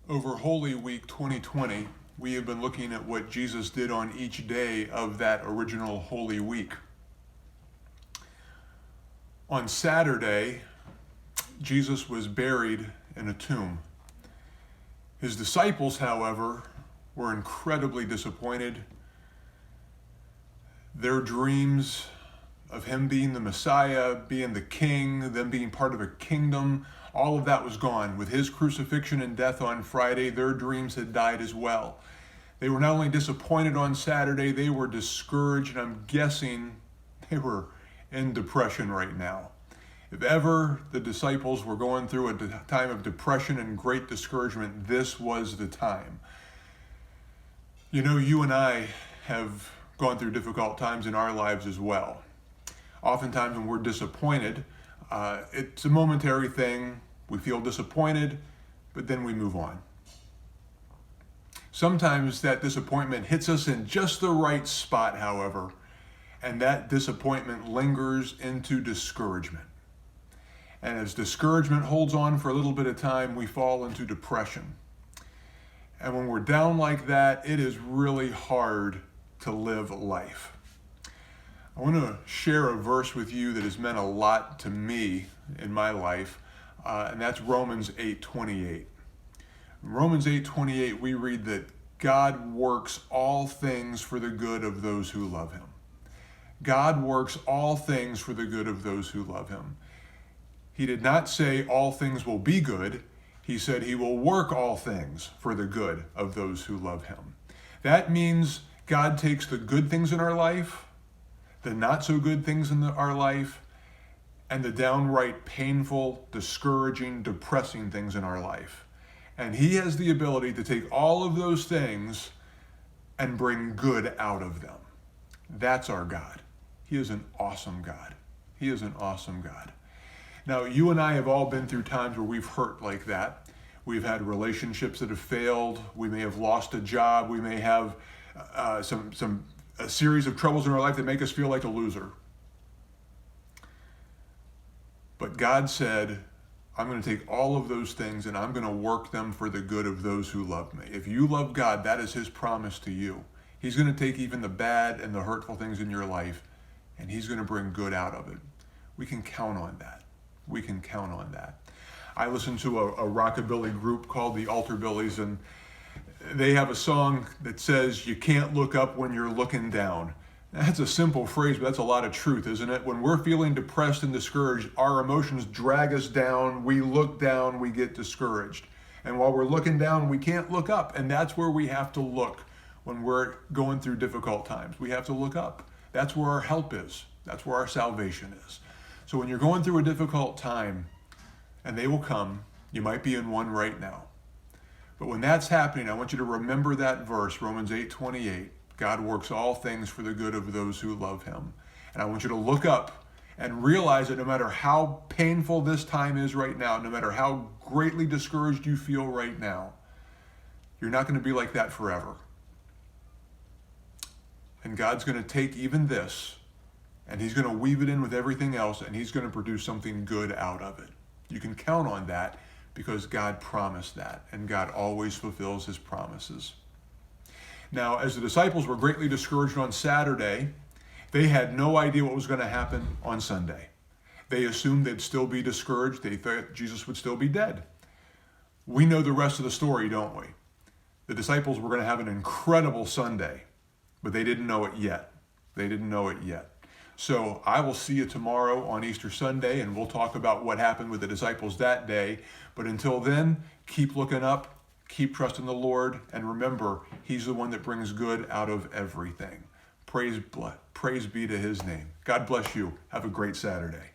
Over Holy Week 2020, we have been looking at what Jesus did on each day of that original Holy Week. On Saturday, Jesus was buried in a tomb. His disciples, however, were incredibly disappointed. Their dreams of him being the Messiah, being the king, them being part of a kingdom, all of that was gone. With his crucifixion and death on Friday, their dreams had died as well. They were not only disappointed on Saturday, they were discouraged, and I'm guessing they were in depression right now. If ever the disciples were going through a time of depression and great discouragement, this was the time. You know, you and I have gone through difficult times in our lives as well. Oftentimes when we're disappointed, it's a momentary thing. We feel disappointed, but then we move on. Sometimes that disappointment hits us in just the right spot, however, and that disappointment lingers into discouragement. And as discouragement holds on for a little bit of time, we fall into depression. And when we're down like that, it is really hard to live life. I want to share a verse with you that has meant a lot to me in my life, and that's Romans 8:28. In Romans 8:28, we read that God works all things for the good of those who love him. God works all things for the good of those who love him. He did not say all things will be good. He said he will work all things for the good of those who love him. That means God takes the good things in our life, the not so good things in our life, and the downright painful, discouraging, depressing things in our life. And he has the ability to take all of those things and bring good out of them. That's our God. He is an awesome God. He is an awesome God. Now, you and I have all been through times where we've hurt like that. We've had relationships that have failed. We may have lost a job. We may have a series of troubles in our life that make us feel like a loser. But God said, I'm going to take all of those things and I'm going to work them for the good of those who love me. If you love God, that is his promise to you. He's going to take even the bad and the hurtful things in your life and he's going to bring good out of it. We can count on that. We can count on that. I listen to a rockabilly group called the Altarbillies, and they have a song that says, you can't look up when you're looking down. That's a simple phrase, but that's a lot of truth, isn't it? When we're feeling depressed and discouraged, our emotions drag us down, we look down, we get discouraged. And while we're looking down, we can't look up, and that's where we have to look when we're going through difficult times. We have to look up. That's where our help is. That's where our salvation is. So when you're going through a difficult time, and they will come, you might be in one right now. But when that's happening, I want you to remember that verse, Romans 8:28. God works all things for the good of those who love him. And I want you to look up and realize that no matter how painful this time is right now, no matter how greatly discouraged you feel right now, you're not going to be like that forever. And God's going to take even this, and he's going to weave it in with everything else, and he's going to produce something good out of it. You can count on that because God promised that, and God always fulfills his promises. Now, as the disciples were greatly discouraged on Saturday, they had no idea what was going to happen on Sunday. They assumed they'd still be discouraged. They thought Jesus would still be dead. We know the rest of the story, don't we? The disciples were going to have an incredible Sunday, but they didn't know it yet. They didn't know it yet. So I will see you tomorrow on Easter Sunday, and we'll talk about what happened with the disciples that day. But until then, keep looking up, keep trusting the Lord, and remember, he's the one that brings good out of everything. Praise be to his name. God bless you. Have a great Saturday.